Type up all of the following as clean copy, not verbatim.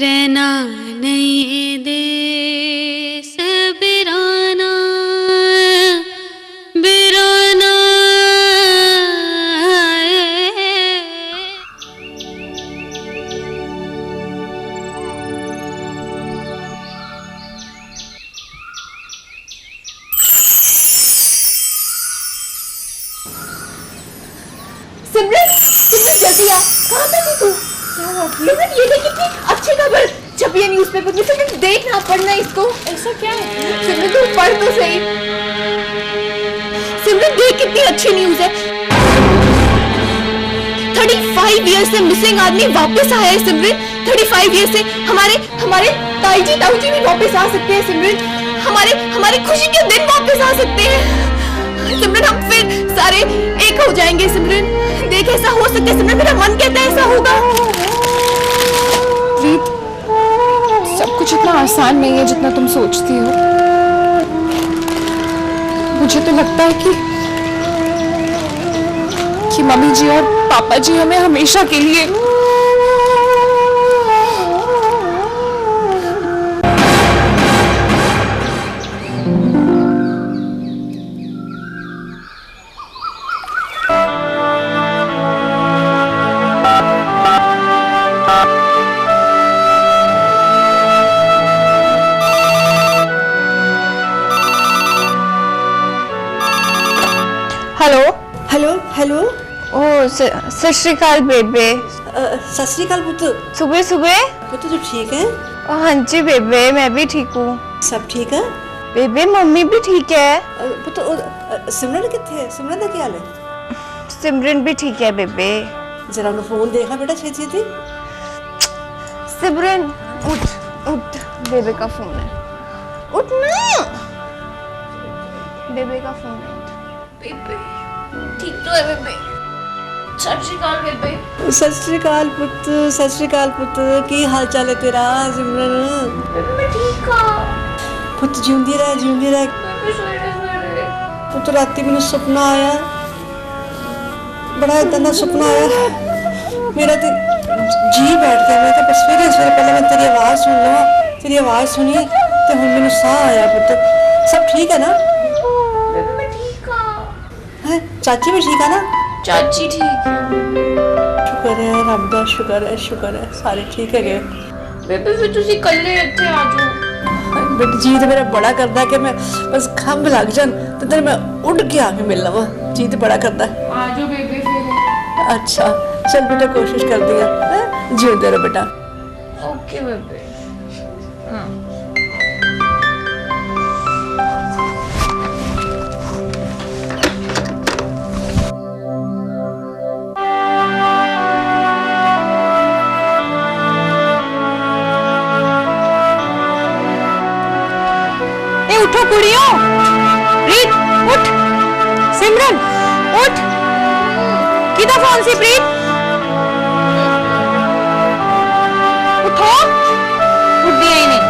रहना नहीं दे बिराना बिराना। सिमरन सिमरन जल्दी आ, कहाँ पे थी तू? सिमरन ये देख कितनी अच्छी खबर छपी है न्यूज़पेपर में। सिमरन देखना पढ़ना इसको। ऐसा क्या है? सिमरन तू पढ़ तो सही। सिमरन देख कितनी अच्छी न्यूज़ है। 35 ईयर से मिसिंग आदमी वापस आया है सिमरन। 35 ईयर से हमारे ताई जी ताऊ जी भी वापस आ सकते हैं सिमरन। हमारे खुशी के दिन वापस आ सकते हैं सिमरन। हम फिर सारे एक हो जाएंगे सिमरन। देख ऐसा हो सकता है सिमरन, मेरा मन कहता है ऐसा होगा। प्रीत, सब कुछ इतना आसान नहीं है जितना तुम सोचती हो। मुझे तो लगता है कि मम्मी जी और पापा जी हमें हमेशा के लिए हेलो हेलो हेलो। ओ सत श्री अकाल बेबे। सत श्री अकाल पुत्र। सुबह सुबह पुत्र तू ठीक है? हाँ जी बेबे, मैं भी ठीक हूँ। सब ठीक है बेबे, मम्मी भी ठीक है। पुत्र सिमरन कितने है? सिमरन का क्या हाल है? सिमरन भी ठीक है बेबे। जरा उन्हें फोन देखा बेटा छेती छेती। सिमरन उठ उठ, बेबे का फोन है, उठ ना। बेबे का फोन है, बेबे ठीक तो है बेबे। सत श्री अकाल बेबे। सत श्री अकाल पुत्र, सत श्री अकाल पुत्र। की हाल चाल है तेरा सिमरन? बेबे मैं ठीक हूँ। पुत्र जिंदी रह जिंदी रह। बेबे सोए पुत्र राती मैंने सपना आया, बड़ा इतना सपना आया, मेरा तो जी बैठ गया। मैं तो सवेरे सवेरे पहले मैं तेरी आवाज़ सुन लवा, तेरी आवाज़ सुनी तो हम मैंने साह आया। पुत्र सब ठीक है ना? बेबे मैं ठीक हूँ। है चाची भी ठीक है ना? चाची ठीक है। शुक्र है रब दा, शुक्र है सारे ठीक है गए। बेबे फिर तुसी कल्ले इत्थे आ जाओ। बेटी जी तो मेरा बड़ा करदा कि मैं बस खंभ लग जान तो तेरे मैं उड़ के आके मिल लवा। जी तो बड़ा करदा आ जाओ बेबे फिर। अच्छा चल बेटा कोशिश कर दिया। जीते रहो बेटा। ओके बेबे। हाँ उठो कुड़ियों, प्रीत उठ, सिमरन उठ। किदा फोन सी प्रीत? उठो, उठ दिया ही नहीं।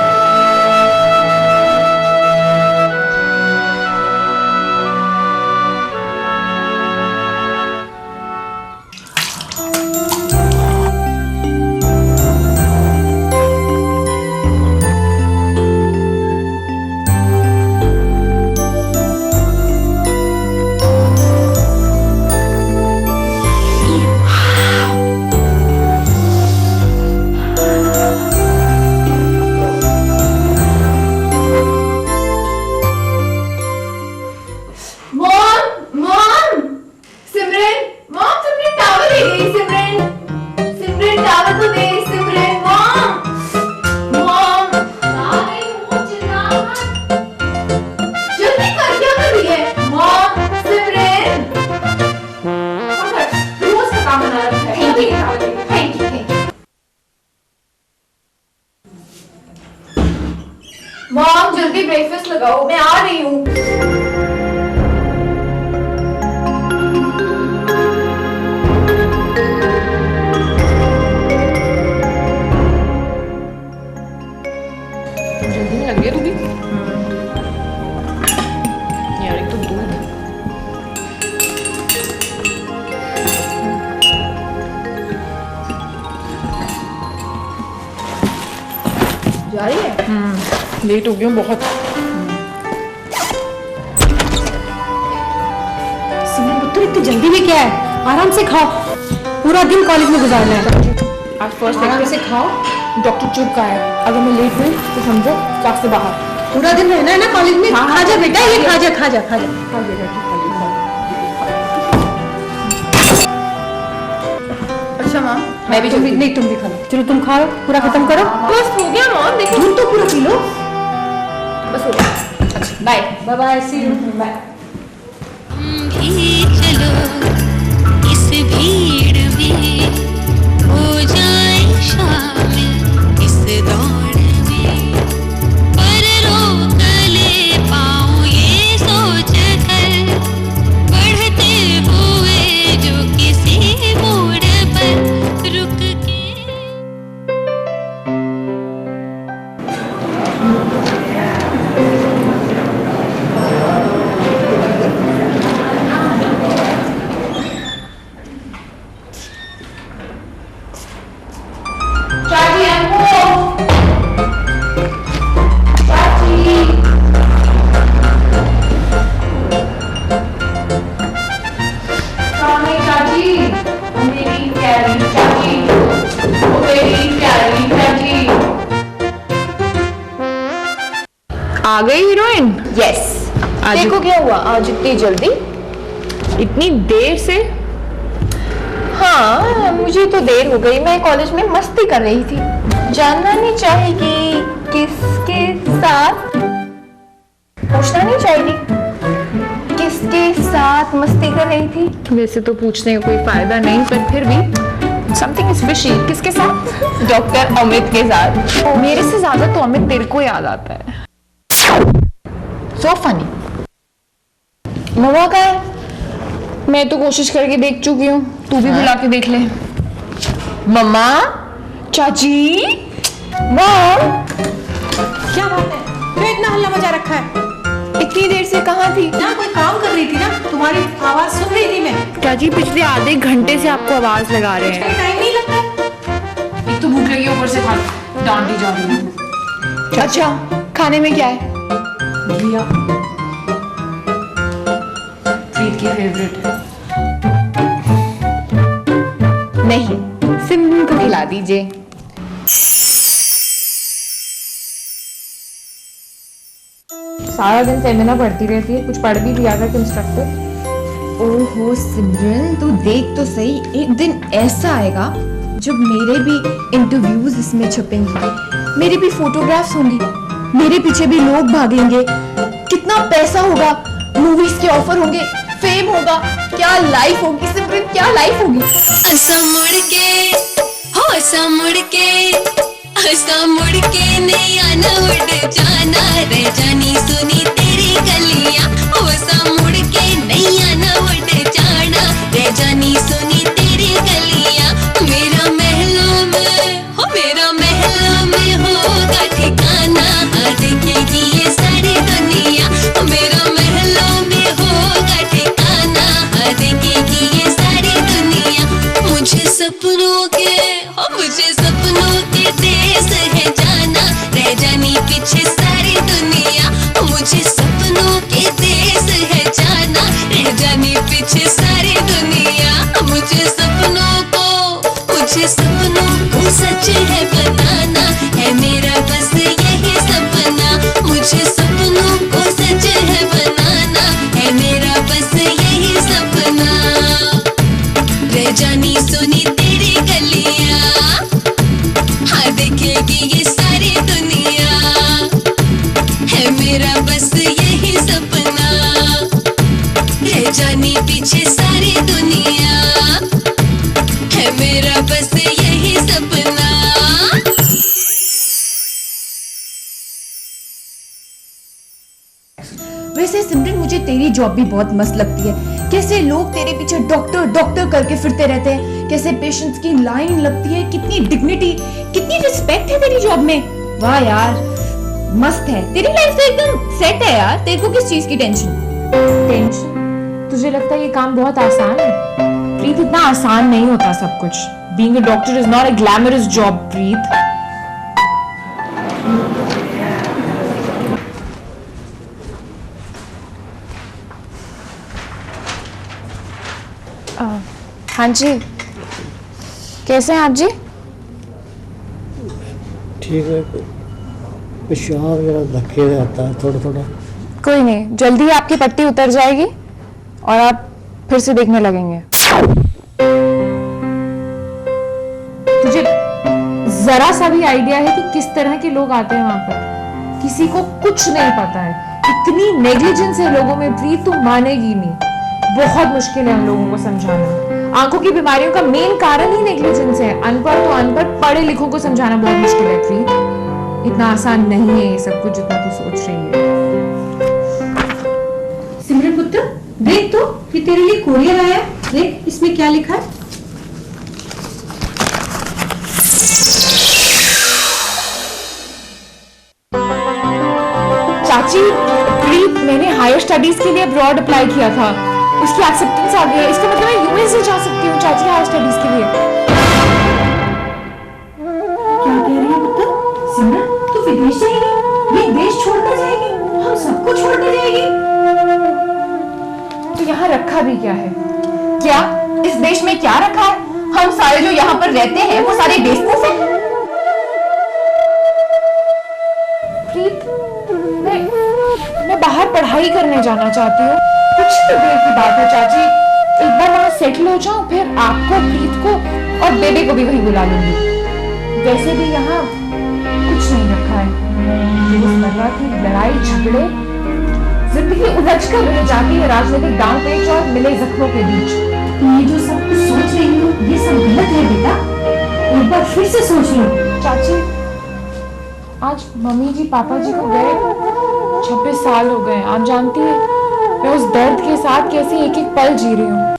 मॉम जल्दी ब्रेकफास्ट लगाओ, मैं आ रही हूँ। जल्दी लग गया रूबी। यार एक तो दूध। लेट हो गई हूँ बहुत। सिमरन पुत्र इतनी जल्दी में क्या है? आराम से खाओ, पूरा दिन कॉलेज में गुजारना है। आज फर्स्ट आराम से खाओ। डॉक्टर चुप का है, अगर मैं लेट हुई तो समझो क्लास से बाहर। पूरा दिन रहना है ना कॉलेज में। हाँ, खा जा बेटा, ये खा जा खा जा खा जा। अच्छा मैम, मैं भी तुम भी नहीं, तुम भी खा लो। चलो तुम खाओ, पूरा खत्म करो। बस हो गया मैम, देखो दूध तो पूरा पी लो। बस हो गया। अच्छा bye bye bye, see you, bye. भी चलो इस भीड़ में, हो जाए शामिल इस दौड़ में, पर रोक ले पाऊं ये सोच कर, बढ़ते हुए जो किसी मोड़ पर रुक के। आ गई हीरोइन। यस, आज देखो क्या हुआ आज इतनी जल्दी। इतनी देर से? हाँ, मुझे तो देर हो गई। मैं कॉलेज में मस्ती कर रही थी। जानना नहीं चाहेगी किसके साथ? पूछना नहीं चाहेगी किसके साथ मस्ती कर रही थी? वैसे तो पूछने का कोई फायदा नहीं, पर फिर भी समथिंग इज फिशी। किसके साथ? डॉक्टर अमित के साथ। मेरे से ज्यादा तो अमित तेरे को याद आता है। So funny. मम्मा का है? मैं तो कोशिश करके देख चुकी हूँ, तू भी बुला के देख ले। मम्मा, चाची, मॉम। क्या बात है, क्यों इतना हल्ला मचा रखा है? इतनी देर से कहाँ थी? ना कोई काम कर रही थी ना, तुम्हारी आवाज सुन रही थी मैं। चाची पिछले आधे घंटे से आपको आवाज लगा रहे हैं। टाइम नहीं लगता। एक तो भूख लगी, ऊपर से डांटी जा रही हूँ। अच्छा, खाने में क्या है? घिया, प्रीत की फेवरेट है। नहीं, सिमरन को खिला दीजिए। सारा दिन सेमिनार पढ़ती रहती है, कुछ पढ़ भी लिया था इंस्ट्रक्टर। ओहो सिमरन, तू देख तो सही, एक दिन ऐसा आएगा जब मेरे भी इंटरव्यूज इसमें छपेंगे, मेरी भी फोटोग्राफ्स होंगी, मेरे पीछे भी लोग भागेंगे, कितना पैसा होगा, मूवीज के ऑफर होंगे, फेम होगा। क्या लाइफ होगी सिमरन, क्या लाइफ होगी। ऐसा मुड़ के, हो ऐसा मुड़ के, ऐसा मुड़ के नहीं आना, उड़ जाना रे जानी सुनी तेरी गलियां। हो ऐसा मुड़ के नहीं आना, उड़ जाना रे जानी सुनी तेरी गलियां। मेरा महलों में, हो मेरा महलों में होगा ठिकाना, देखेगी ये सारी दुनिया। मेरा महलों में होगा ठिकाना, देखेगी ये सारी दुनिया। मुझे सपनों के, हो मुझे सपनों के देश है जाना, रह जानी पीछे सारी दुनिया। मुझे सपनों के देश है जाना, रह जानी पीछे सारी दुनिया। मुझे सपनों को सच है बनाना, है मेरा बस यही सपना। मुझे सपनों को सच है बनाना, है मेरा बस यही सपना। रह जानी सुनी तेरी गलियां, हाँ देखेगी ये सारी दुनिया। है मेरा बस यही सपना, रह जानी पीछे सारी दुनिया। है मेरा बस यही सपना। वैसे सिमरन, मुझे तेरी जॉब भी बहुत मस्त लगती है। कैसे लोग तेरे पीछे डॉक्टर डॉक्टर करके फिरते रहते हैं, कैसे पेशेंट्स की लाइन लगती है, कितनी डिग्निटी, कितनी रिस्पेक्ट है तेरी जॉब में। वाह यार, मस्त है तेरी लाइफ तो एकदम सेट है यार। तेरे को किस चीज की टेंशन? टेंशन? तुझे लगता है ये काम बहुत आसान है? प्रीत, इतना आसान नहीं होता सब कुछ। Being a doctor is not a glamorous job Preet. हाँ जी, कैसे हैं आप जी? ठीक है, पेशाब जरा धक्के रहता है थोड़ा थोड़ा। कोई नहीं, जल्दी ही आपकी पट्टी उतर जाएगी और आप फिर से देखने लगेंगे। तुझे जरा सा भी आइडिया है कि किस तरह के लोग आते हैं वहां पर? किसी को कुछ नहीं पता है, इतनी नेग्लिजेंस है लोगों में प्रीत, तू मानेगी नहीं। बहुत मुश्किल है उन लोगों को समझाना। आंखों की बीमारियों का मेन कारण ही नेग्लिजेंस है। अनपढ़ तो अनपढ़, पढ़े लिखों को समझाना बहुत मुश्किल है प्रीत। इतना आसान नहीं है ये सब कुछ जितना तू सोच रही है। सिमरन पुत्र, देख तो ये तेरे लिए कोरियर आया है। देख इसमें क्या लिखा है। चाची, प्रीत मैंने हायर स्टडीज के लिए अब्रॉड अप्लाई किया था, उसकी एक्सेप्टेंस आ गई है। इसका मतलब मैं यूएस से जा सकती हूँ चाची हायर स्टडीज के लिए। क्या कह रही है पुत्र? सिमरन तू विदेश जाएगी? ये देश छोड़कर जाएगी? हम सबको छोड़कर जाएगी? तो यहाँ रखा भी क्या है? क्या इस देश में क्या रखा है? हम सारे जो यहाँ पर रहते हैं वो सारे बेवकूफ हैं। प्रीत, मैं बाहर पढ़ाई करने जाना चाहती हूँ। कुछ तो देर की बात है चाची, एक बार वहाँ सेटल हो जाऊं, फिर आपको, प्रीत को और बेबे को भी वहीं बुला लूंगी। वैसे भी यहाँ कुछ नहीं रखा है। रोजमर्रा की लड़ाई झगड़े, जिंदगी उलझ कर रह जाती है राजनीतिक दांव पेच और मिले जख्मों के बीच। तुम ये जो सब कुछ सोच रही हो ये सब गलत है बेटा, एक बार फिर से सोच लो। चाची, आज मम्मी जी पापा जी को गए 26 साल हो गए। आप जानती हैं मैं उस दर्द के साथ कैसे एक एक पल जी रही हूँ।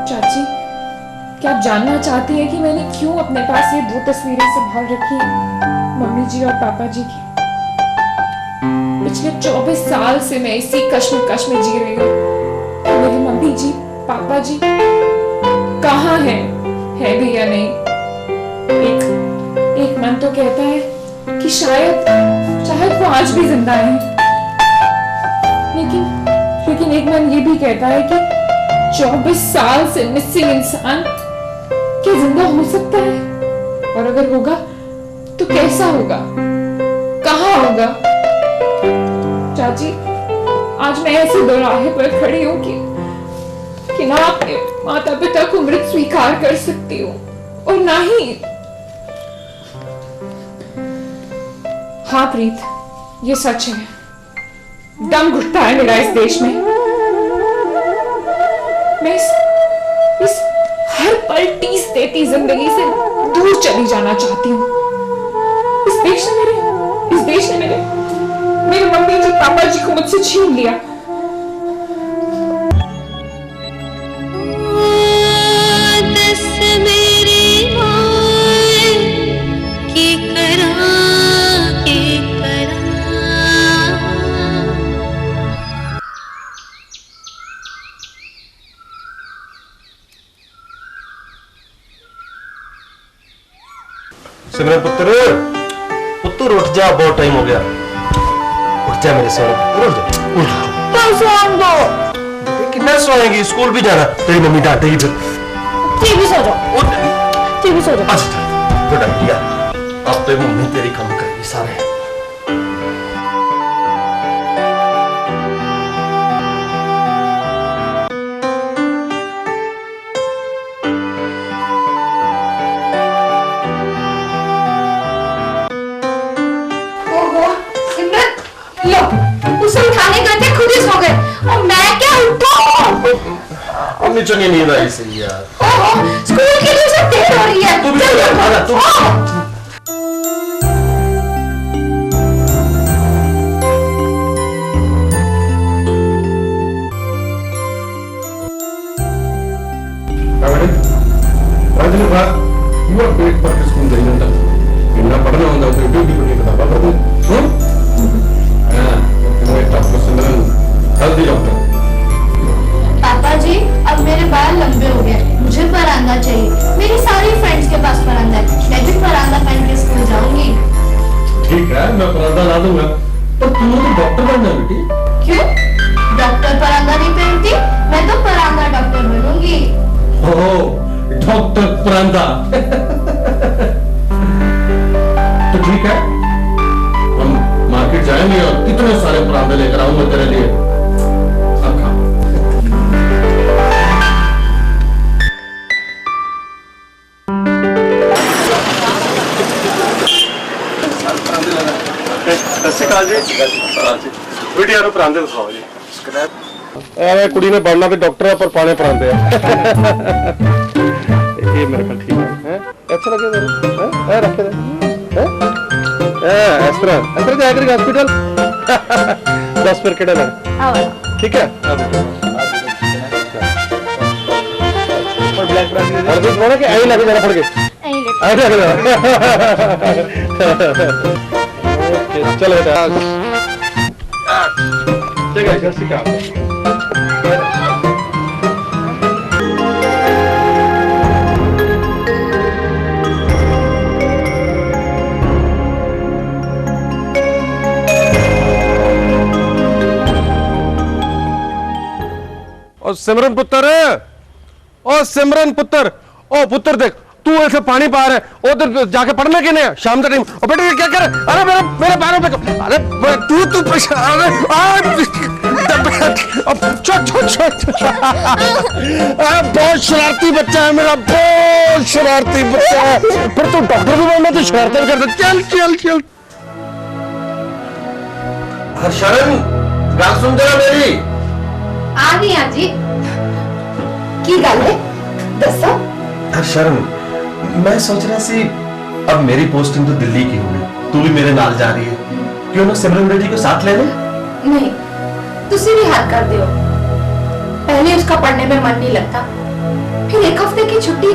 चाची, क्या आप जानना चाहती हैं कि मैंने क्यों अपने पास ये 2 तस्वीरें संभाल रखी हैं, मम्मी जी और पापा जी की? पिछले 24 साल से मैं इसी कश्मकश में जी रही हूँ। मेरी मम्मी जी पापा जी कहाँ हैं? है भी या नहीं? एक मन तो कहता है कि शायद वो आज भी जिंदा है, लेकिन एक मन ये भी कहता है कि 24 साल से मिसिंग इंसान क्या जिंदा हो सकता है? और अगर होगा तो कैसा होगा, कहाँ होगा? चाची, आज मैं ऐसे दोराहे पर खड़ी हूँ कि ना अपने माता पिता को मृत स्वीकार कर सकती हूँ और ना ही। हाँ प्रीत, ये सच है, दम घुटता है मेरा इस देश में। मैं इस हर पल टीस देती जिंदगी से दूर चली जाना चाहती हूँ। इस देश ने मेरे मम्मी जी पापा जी को मुझसे छीन लिया। सिमरन पुत्र उठ जा, बहुत टाइम हो गया। उठ जा मेरे सोने पुत्र, उठ जा। कितना सोएंगी? स्कूल भी जाना, तेरी मम्मी डांटेगी फिर। टीवी सो जाओ। अच्छा गुड आइडिया, अब तो मम्मी तेरी काम करेगी सारे। उसे उठाने गए थे, खुद ही सो गए और मैं क्या उठूं? मम्मी चुनी नींद आई सही यार। स्कूल के लिए सब देर हो रही है। तू भी चल, तू पापा जी, अब मेरे बाल लंबे हो गए, मुझे परांदा चाहिए। मेरी सारी फ्रेंड्स के पास परांदा है, मैं भी परांदा पहन के स्कूल जाऊंगी। ठीक है, मैं परांदा ला दूंगा, पर तू तो डॉक्टर बनना बेटी। क्यों? परांदा। तो ठीक है, हम मार्केट जाएंगे और कितने सारे परांदे लेकर आऊंगा तेरे लिए। अब खा। बेटी यारो परांदे दिखाओ जी। अरे कुड़ी ने बनना तो डॉक्टर है पर पाने परांदे है। ये मेरे ख्याल ठीक है। अच्छा लगे मेरे? हैं? रखे दे। हैं? इस तरह जाया करेगा हॉस्पिटल। 10 फिर केड़े लग। ठीक है। और ब्लैक परांदे दे थोड़ा के आई लगे जरा पड़ के। आई लगे। ओके चलो बेटा। ठीक है जैसी का। ओ सिमरन पुत्र, ओ सिमरन पुत्र, ओ पुत्र देख तू ऐसे पानी पा रहा है, उधर जाके पढ़ना कि नहीं शाम का टाइम। और बेटे क्या करे? अरे मेरे पैरों पे अरे तू बहुत शरारती बच्चा है मेरा, बहुत शरारती बच्चा है। फिर तू डॉक्टर भी बनना तो शरारतें करता। चल चल चल। हर्षरण गाल सुन जरा मेरी। आ गई जी की गल है दसो। हर्षरण मैं सोच रहा सी अब मेरी पोस्टिंग तो दिल्ली की होगी, तू भी मेरे नाल जा रही है, क्यों ना सिमरन बेटी को साथ ले लो? नहीं तुसी भी हाथ कर दियो। पहले उसका पढ़ने में मन नहीं लगता, फिर एक हफ्ते की छुट्टी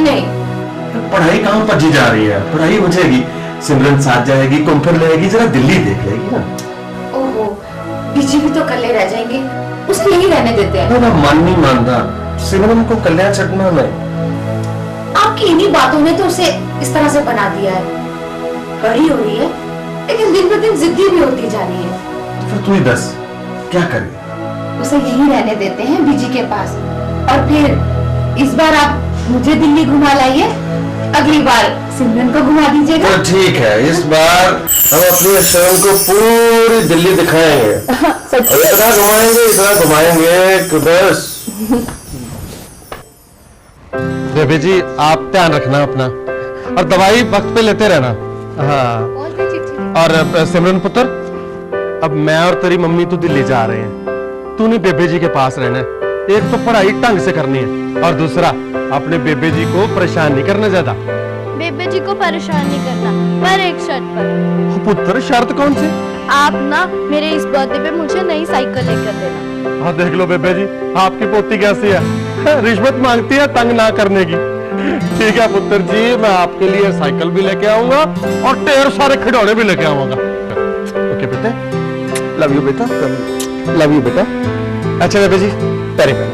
नहीं। पढ़ाई कहाँ भजी जा रही है, पढ़ाई हो जाएगी, सिमरन साथ जाएगी, घूम फिर लेगी, जरा दिल्ली देख लेगी ना। ओहो बीजी भी तो कल्ले रह जाएंगे, उसे यही रहने देते हैं। ना मन नहीं मानता, सिमरन को कल्याण छटना नहीं। आपकी इन्हीं बातों ने तो उसे इस तरह से बना दिया है। बड़ी हो रही है लेकिन दिन ब दिन जिद्दी भी होती जा रही है। तो फिर तू ही दस क्या करे? उसे यही रहने देते हैं बीजी के पास, और फिर इस बार आप मुझे दिल्ली घुमा लाइए, अगली बार सिमरन को घुमा दीजिएगा। तो ठीक है, इस बार हम अपनी शरण को पूरी दिल्ली दिखाएंगे। इतना घुमाएंगे कि बस। बेबी जी आप ध्यान रखना अपना, और दवाई वक्त पे लेते रहना। हाँ और सिमरन पुत्र अब मैं और तेरी मम्मी तो दिल्ली जा रहे हैं, तूने बेबे जी के पास रहना है। एक तो पढ़ाई ढंग से करनी है, और दूसरा अपने बेबे जी को परेशान नहीं करना ज्यादा। बेबे जी को परेशान नहीं करना, पर एक शर्त पर। पुत्र शर्त कौन सी? आप ना मेरे इस बर्थडे पे मुझे नई साइकिल लेकर देना। हाँ देख लो बेबे जी आपकी पोती कैसी है, रिश्वत मांगती है तंग ना करने की। ठीक है पुत्र जी, मैं आपके लिए साइकिल भी लेके आऊंगा और ढेर सारे खिलौने भी लेके आऊंगा। ओके बेटे, लव यू बेटा, लव यू बेटा। अच्छा बेबे जी पैरी पैरी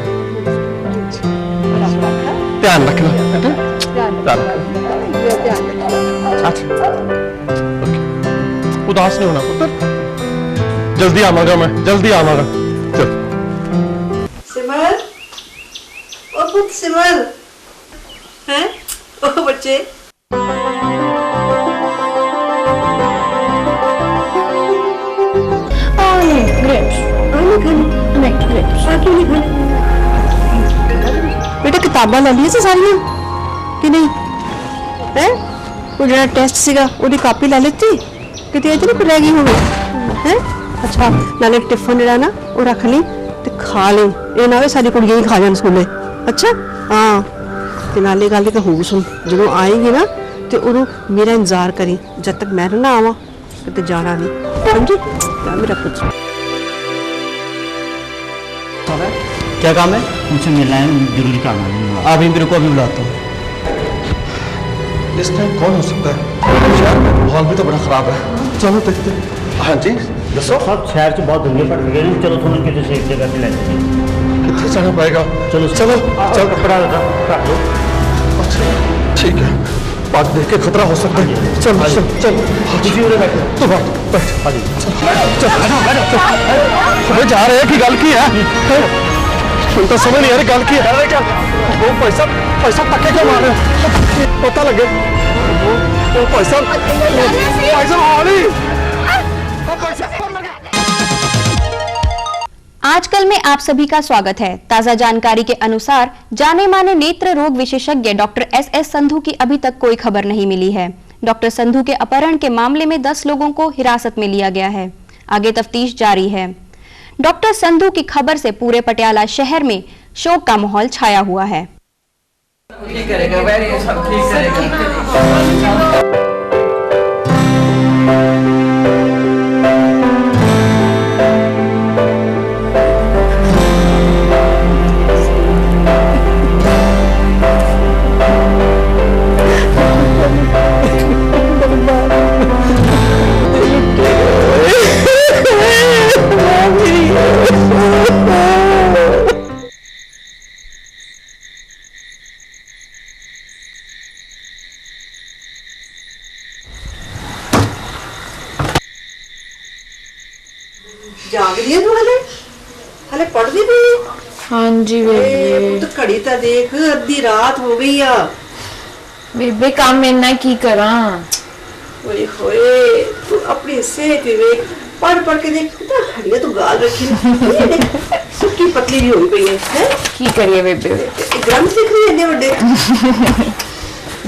ध्यान रखना बेटा, अच्छा ओके। उदास नहीं होना पुत्र, जल्दी आवागा मैं, जल्दी आवागा। चल सिमर, ओ पुत्र सिमर, हैं? ओ बच्चे बेटा किताबां ला ली सारियां कि नहीं है? वो जो टेस्ट सीगा ਉਹਦੀ ਕਾਪੀ ਲੈ ਲਿੱਤੀ ਕਿਤੇ ਇਹ ਨਹੀਂ ਰਹਿ ਗਈ ਹੋਵੇ ਹੈ? ਅੱਛਾ ਨਾਲੇ ਟਿਫਨ ਜਿਹੜਾ ਨਾ ਉਹ ਰੱਖ ਲਈ ਤੇ ਖਾ ਲਈ, ਇਹ ਨਾ ਵੇ ਸਾਡੀ ਕੁੜੀਆਂ ਹੀ ਖਾ ਜਾਣ ਸਕੂਲੇ। ਅੱਛਾ ਹਾਂ ਤੇ ਨਾਲੇ ਗੱਲ ਤਾਂ ਹੋਊ ਸੁਣ, ਜਦੋਂ ਆਏਗੀ ਨਾ ਤੇ ਉਹਨੂੰ ਮੇਰਾ ਇੰਤਜ਼ਾਰ ਕਰੀ ਜਦ ਤੱਕ ਮੈਂ ਨਾ ਆਵਾਂ, ਕਿਤੇ ਜਾਣਾ नहीं समझी? मेरा कुछ क्या काम है? मुझसे मिलना है, जरूरी काम है। अभी मेरे को अभी बुलाता हूँ। इस टाइम कौन हो सकता है? यार माहौल भी तो बड़ा खराब है, चलो देखते। हाँ जी दसो। सब शहर से बहुत धुंधले पड़ गए, चलो थोड़ा किसी से एक जगह पे ले जाएंगे। कितने जाना पड़ेगा? चलो चलो चल कपड़ा काट लो। अच्छा ठीक है, बात देख के खतरा हो सकता है। चल चल चल किसी उधर बैठो तो बैठ बैठ। हाँ जी चल जा रहे हैं कि गल की है? ਹੁਣ ਤਾਂ ਸਮਝ ਨਹੀਂ ਆ ਰਹੀ ਗੱਲ ਕੀ ਹੈ। ਉਹ ਪੈਸਾ ਪੈਸਾ ਧੱਕੇ ਕਿਉਂ ਮਾਰ ਰਹੇ ਪਤਾ ਲੱਗੇ। ਉਹ ਪੈਸਾ ਆ नहीं। आजकल में आप सभी का स्वागत है। ताजा जानकारी के अनुसार जाने माने नेत्र रोग विशेषज्ञ डॉक्टर एस संधू की अभी तक कोई खबर नहीं मिली है। डॉक्टर संधू के अपहरण के मामले में 10 लोगों को हिरासत में लिया गया है। आगे तफ्तीश जारी है। डॉक्टर संधू की खबर से पूरे पटियाला शहर में शोक का माहौल छाया हुआ है। जाग रही है तू हले हले पढ़ दी भी। हाँ जी बेबे। तो घड़ी तो देख अद्धी रात हो गई आ। बेबे काम मैं ना की करा। ओए होए तू अपनी सेहत भी देख पढ़ पढ़ के देख कितना घड़िया तू गाल रखी है। सुक्की पतली भी हुई पई है। की करिए बेबे। ग्रंथ लिख रही है इतने बड़े।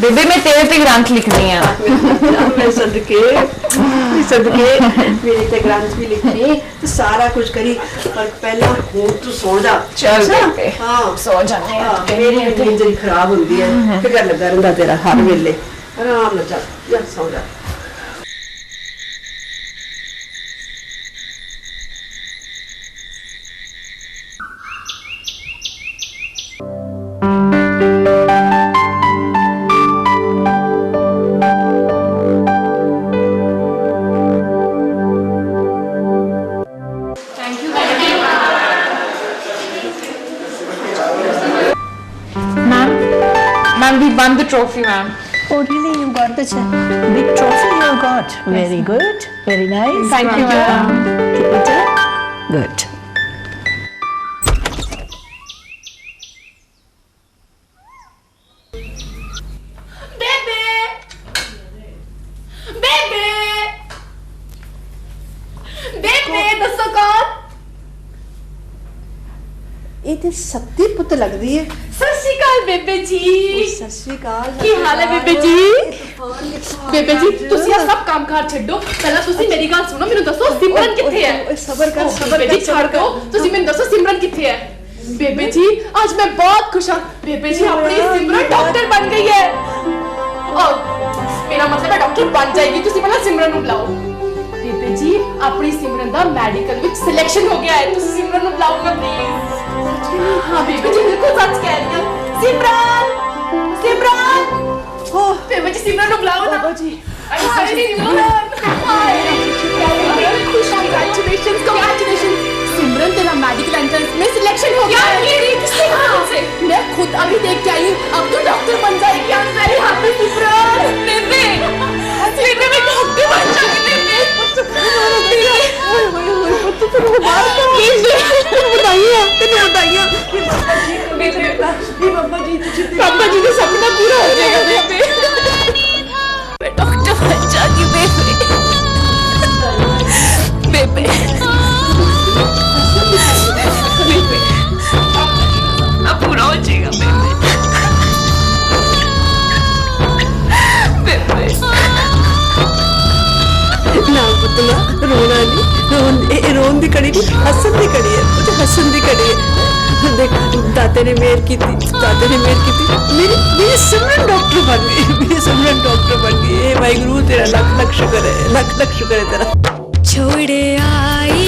बेबे मैं तेरे पे ग्रंथ लिखनी है। मैं सदके मेरे ते ग्रंथ भी लिखनी तो सारा कुछ करी पर पहला हो तू सो जा। चल बेबे। हाँ सो जाने मेरी नींद जरी खराब होती है फिकर लगा रहंदा तेरा हर वेले। आराम नाल जा सो जा। Ma'am, we won the trophy, ma'am. Oh, really? You got the big trophy you got. Very good. Very nice. Thank you, ma'am. Keep it up. Good. ਇਹ ਸੱਤੀ ਪੁੱਤ ਲੱਗਦੀ ਹੈ। ਸਤਿ ਸ਼੍ਰੀ ਅਕਾਲ ਬੇਬੇ ਜੀ। ਸਤਿ ਸ਼੍ਰੀ ਅਕਾਲ। ਕੀ ਹਾਲ ਹੈ ਬੇਬੇ ਜੀ? ਬੇਬੇ ਜੀ ਤੁਸੀਂ ਆ ਸਭ ਕੰਮਕਾਰ ਛੱਡੋ ਪਹਿਲਾਂ ਤੁਸੀਂ ਮੇਰੀ ਗੱਲ ਸੁਣੋ ਮੈਨੂੰ ਦੱਸੋ ਸਿਮਰਨ ਕਿੱਥੇ ਹੈ? ਸਬਰ ਕਰ ਬੇਬੇ ਜੀ ਛੱਡ ਦਿਓ ਤੁਸੀਂ ਮੈਨੂੰ ਦੱਸੋ ਸਿਮਰਨ ਕਿੱਥੇ ਹੈ? ਬੇਬੇ ਜੀ ਅੱਜ ਮੈਂ ਬਹੁਤ ਖੁਸ਼ ਹਾਂ ਬੇਬੇ ਜੀ ਆਪਣੀ ਸਿਮਰਨ ਡਾਕਟਰ ਬਣ ਗਈ ਹੈ। ਮੇਰਾ ਮਤਲਬ ਹੈ ਡਾਕਟਰ ਬਣ ਜਾਏਗੀ ਤੁਸੀਂ ਪਹਿਲਾਂ ਸਿਮਰਨ ਨੂੰ ਬੁਲਾਓ। ਬੇਬੇ ਜੀ ਆਪਣੀ ਸਿਮਰਨ ਦਾ ਮੈਡੀਕਲ ਵਿੱਚ ਸਿਲੈਕਸ਼ਨ ਹੋ ਗਿਆ ਹੈ ਤੁਸੀਂ ਸਿਮਰਨ ਨੂੰ ਬੁਲਾਓ ਨਾ ਪਲੀਜ਼। हाँ बेबे जी बिल्कुल सच कह रही हूँ। सिमरन हो बेबे जी सिमरन को बुलाओ ना जी। हाय सिमरन कांग्रेचुलेशंस सिमरन तेरा मेडिकल एंट्रेंस में सिलेक्शन हो गया है। मैं खुद अभी देख के आई हूँ अब तो डॉक्टर बन जाएगी। आई एम वेरी हैप्पी सिमरन। बेबे बेबे मैं डॉक्टर बन जाऊंगी बेबे। पापा जी का सपना पूरा हो जाएगा बेबे। मैं डॉक्टर बन जाऊंगी बेबे। बेबे बेबे अब पूरा हो जाएगा बेबे। बेबे ना पुतला रोना नहीं रोन दी कड़ी नहीं हसन दी कड़ी है मुझे हसन दी कड़ी है। देख दाते ने मेहर की थी दाते ने मेहर की थी मेरी सिमरन डॉक्टर बन गई। मेरी सिमरन डॉक्टर बन गई। वाहिगुरु तेरा लख लख शुक्र है लख लख शुक्र है तेरा। छोड़ आई